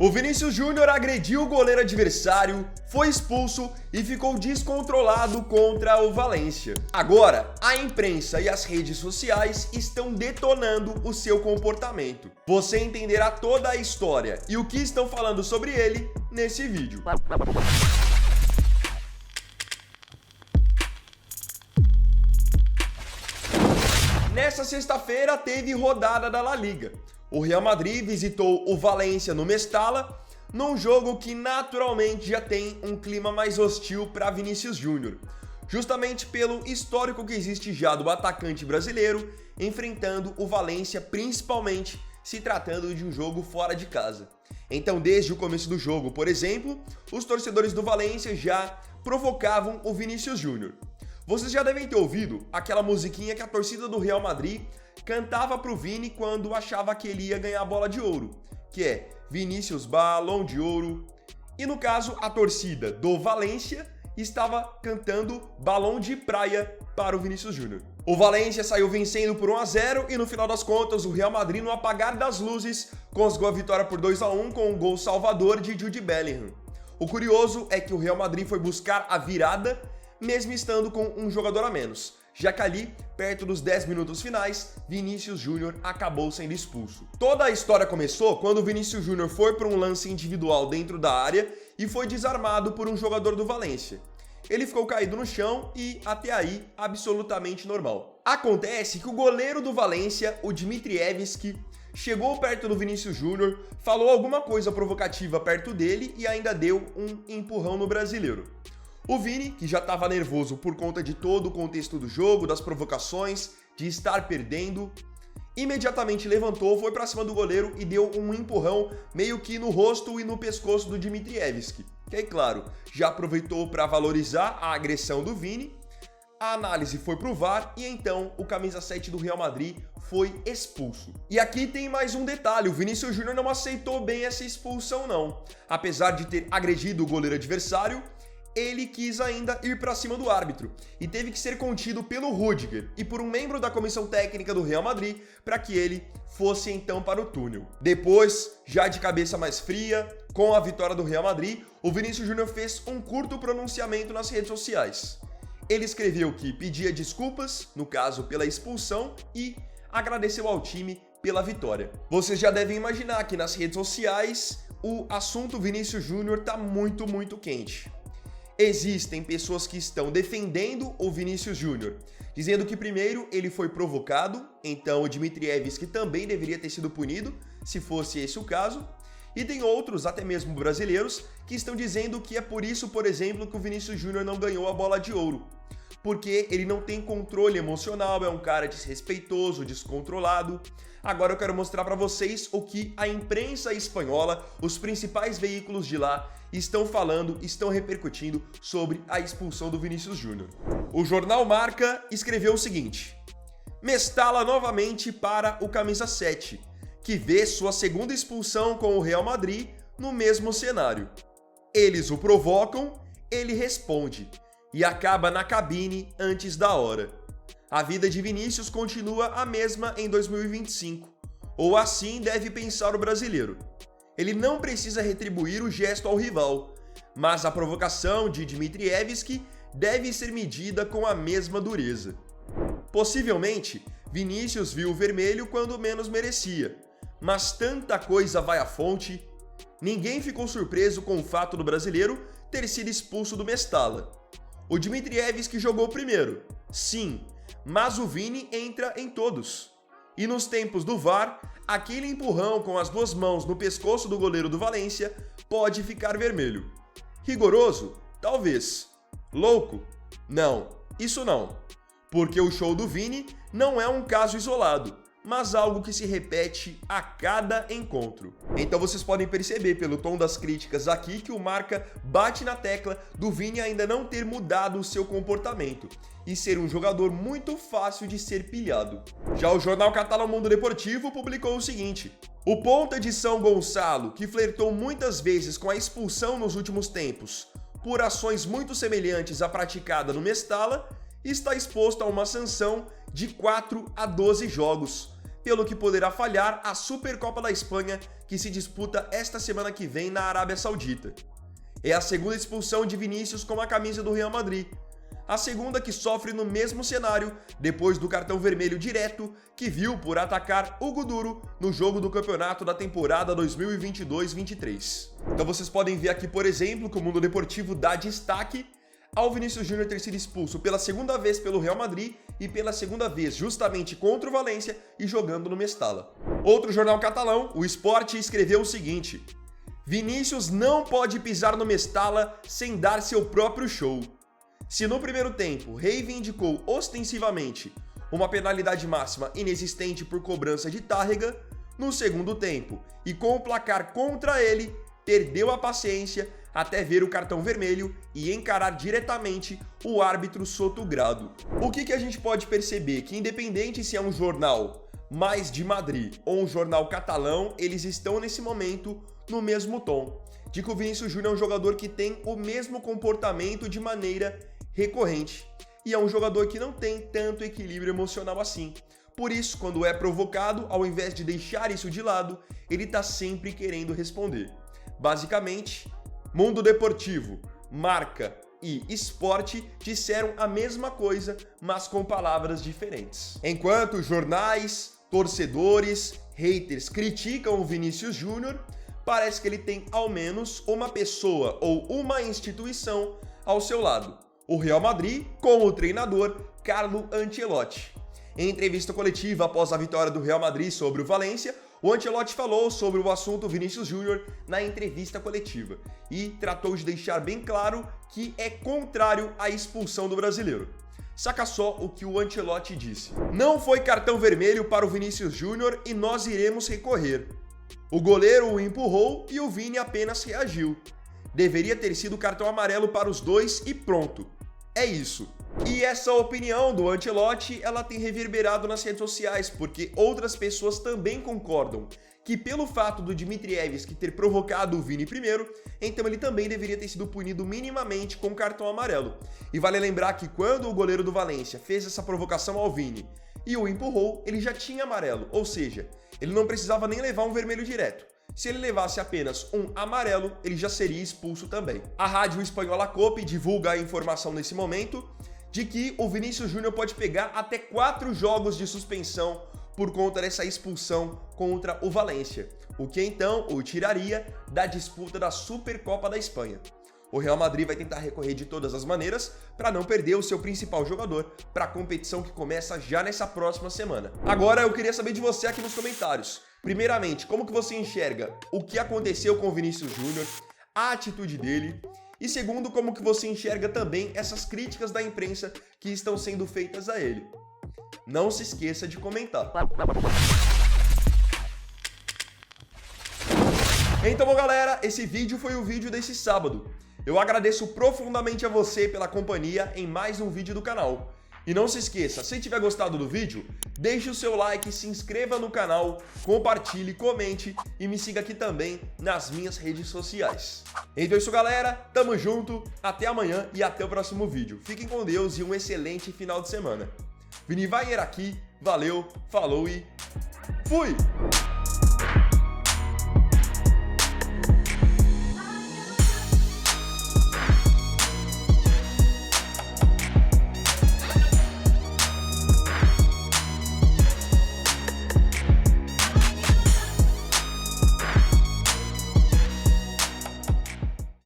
O Vinícius Júnior agrediu o goleiro adversário, foi expulso e ficou descontrolado contra o Valência. Agora, a imprensa e as redes sociais estão detonando o seu comportamento. Você entenderá toda a história e o que estão falando sobre ele nesse vídeo. Nessa sexta-feira teve rodada da La Liga. O Real Madrid visitou o Valência no Mestalla, num jogo que naturalmente já tem um clima mais hostil para Vinícius Júnior, justamente pelo histórico que existe já do atacante brasileiro enfrentando o Valência, principalmente se tratando de um jogo fora de casa. Então, desde o começo do jogo, por exemplo, os torcedores do Valência já provocavam o Vinícius Júnior. Vocês já devem ter ouvido aquela musiquinha que a torcida do Real Madrid cantava pro Vini quando achava que ele ia ganhar a bola de ouro, que é Vinícius Balão de Ouro. E no caso, a torcida do Valência estava cantando Balão de Praia para o Vinícius Júnior. O Valência saiu vencendo por 1-0 e no final das contas o Real Madrid, no apagar das luzes, conseguiu a vitória por 2-1 com um gol salvador de Jude Bellingham. O curioso é que o Real Madrid foi buscar a virada mesmo estando com um jogador a menos, já que ali, perto dos 10 minutos finais, Vinícius Júnior acabou sendo expulso. Toda a história começou quando o Vinícius Júnior foi para um lance individual dentro da área e foi desarmado por um jogador do Valência. Ele ficou caído no chão e, até aí, absolutamente normal. Acontece que o goleiro do Valência, o Dmitrievski, chegou perto do Vinícius Júnior, falou alguma coisa provocativa perto dele e ainda deu um empurrão no brasileiro. O Vini, que já estava nervoso por conta de todo o contexto do jogo, das provocações, de estar perdendo, imediatamente levantou, foi para cima do goleiro e deu um empurrão meio que no rosto e no pescoço do Dmitrievski, que aí, claro, já aproveitou para valorizar a agressão do Vini. A análise foi pro VAR e então o camisa 7 do Real Madrid foi expulso. E aqui tem mais um detalhe, o Vinícius Júnior não aceitou bem essa expulsão não. Apesar de ter agredido o goleiro adversário, ele quis ainda ir para cima do árbitro e teve que ser contido pelo Rüdiger e por um membro da comissão técnica do Real Madrid para que ele fosse então para o túnel. Depois, já de cabeça mais fria, com a vitória do Real Madrid, o Vinícius Júnior fez um curto pronunciamento nas redes sociais. Ele escreveu que pedia desculpas, no caso pela expulsão, e agradeceu ao time pela vitória. Vocês já devem imaginar que nas redes sociais o assunto Vinícius Júnior tá muito quente. Existem pessoas que estão defendendo o Vinícius Júnior, dizendo que primeiro ele foi provocado, então o Dmitrievski também deveria ter sido punido, se fosse esse o caso. E tem outros, até mesmo brasileiros, que estão dizendo que é por isso, por exemplo, que o Vinícius Júnior não ganhou a bola de ouro. Porque ele não tem controle emocional, é um cara desrespeitoso, descontrolado. Agora eu quero mostrar para vocês o que a imprensa espanhola, os principais veículos de lá, estão falando, estão repercutindo sobre a expulsão do Vinícius Júnior. O jornal Marca escreveu o seguinte: Mestalla novamente para o camisa 7, que vê sua segunda expulsão com o Real Madrid no mesmo cenário. Eles o provocam, ele responde e acaba na cabine antes da hora. A vida de Vinícius continua a mesma em 2025, ou assim deve pensar o brasileiro. Ele não precisa retribuir o gesto ao rival, mas a provocação de Dmitrievski deve ser medida com a mesma dureza. Possivelmente, Vinícius viu o vermelho quando menos merecia, mas tanta coisa vai à fonte. Ninguém ficou surpreso com o fato do brasileiro ter sido expulso do Mestalla. O Dmitrievski jogou primeiro, sim, mas o Vini entra em todos. E nos tempos do VAR, aquele empurrão com as duas mãos no pescoço do goleiro do Valência pode ficar vermelho. Rigoroso? Talvez. Louco? Não, isso não. Porque o show do Vini não é um caso isolado, mas algo que se repete a cada encontro. Então vocês podem perceber pelo tom das críticas aqui que o Marca bate na tecla do Vini ainda não ter mudado o seu comportamento e ser um jogador muito fácil de ser pilhado. Já o jornal catalão Mundo Deportivo publicou o seguinte: o ponta de São Gonçalo, que flertou muitas vezes com a expulsão nos últimos tempos por ações muito semelhantes à praticada no Mestalla, está exposto a uma sanção de 4 a 12 jogos, pelo que poderá falhar a Supercopa da Espanha, que se disputa esta semana que vem na Arábia Saudita. É a segunda expulsão de Vinícius com a camisa do Real Madrid. A segunda que sofre no mesmo cenário, depois do cartão vermelho direto que viu por atacar Hugo Duro no jogo do campeonato da temporada 2022-23. Então vocês podem ver aqui, por exemplo, que o Mundo Deportivo dá destaque ao Vinícius Júnior ter sido expulso pela segunda vez pelo Real Madrid e pela segunda vez justamente contra o Valência e jogando no Mestalla. Outro jornal catalão, o Sport, escreveu o seguinte: Vinícius não pode pisar no Mestalla sem dar seu próprio show. Se no primeiro tempo reivindicou ostensivamente uma penalidade máxima inexistente por cobrança de Tárrega, no segundo tempo, e com o placar contra ele, perdeu a paciência até ver o cartão vermelho e encarar diretamente o árbitro Sotogrado. O que a gente pode perceber? Que independente se é um jornal mais de Madrid ou um jornal catalão, eles estão nesse momento no mesmo tom, de que o Vinícius Júnior é um jogador que tem o mesmo comportamento de maneira recorrente, e é um jogador que não tem tanto equilíbrio emocional assim. Por isso, quando é provocado, ao invés de deixar isso de lado, ele tá sempre querendo responder. Basicamente, Mundo Deportivo, Marca e Esporte disseram a mesma coisa, mas com palavras diferentes. Enquanto jornais, torcedores, haters criticam o Vinícius Júnior, parece que ele tem ao menos uma pessoa ou uma instituição ao seu lado: o Real Madrid com o treinador Carlo Ancelotti. Em entrevista coletiva após a vitória do Real Madrid sobre o Valência, o Ancelotti falou sobre o assunto Vinícius Júnior na entrevista coletiva e tratou de deixar bem claro que é contrário à expulsão do brasileiro. Saca só o que o Ancelotti disse: não foi cartão vermelho para o Vinícius Júnior e nós iremos recorrer. O goleiro o empurrou e o Vini apenas reagiu. Deveria ter sido cartão amarelo para os dois e pronto. É isso. E essa opinião do Ancelotti, ela tem reverberado nas redes sociais, porque outras pessoas também concordam que pelo fato do Dmitrievski ter provocado o Vini primeiro, então ele também deveria ter sido punido minimamente com cartão amarelo. E vale lembrar que quando o goleiro do Valência fez essa provocação ao Vini e o empurrou, ele já tinha amarelo, ou seja, ele não precisava nem levar um vermelho direto. Se ele levasse apenas um amarelo, ele já seria expulso também. A rádio espanhola COPE divulga a informação nesse momento de que o Vinícius Júnior pode pegar até 4 jogos de suspensão por conta dessa expulsão contra o Valência, o que então o tiraria da disputa da Supercopa da Espanha. O Real Madrid vai tentar recorrer de todas as maneiras para não perder o seu principal jogador para a competição que começa já nessa próxima semana. Agora eu queria saber de você aqui nos comentários. Primeiramente, como que você enxerga o que aconteceu com o Vinícius Júnior, a atitude dele? E segundo, como que você enxerga também essas críticas da imprensa que estão sendo feitas a ele? Não se esqueça de comentar. Então, bom, galera, esse vídeo foi o vídeo desse sábado. Eu agradeço profundamente a você pela companhia em mais um vídeo do canal. E não se esqueça, se tiver gostado do vídeo, deixe o seu like, se inscreva no canal, compartilhe, comente e me siga aqui também nas minhas redes sociais. Então é isso, galera, tamo junto, até amanhã e até o próximo vídeo. Fiquem com Deus e um excelente final de semana. Vini Wagner aqui, valeu, falou e fui!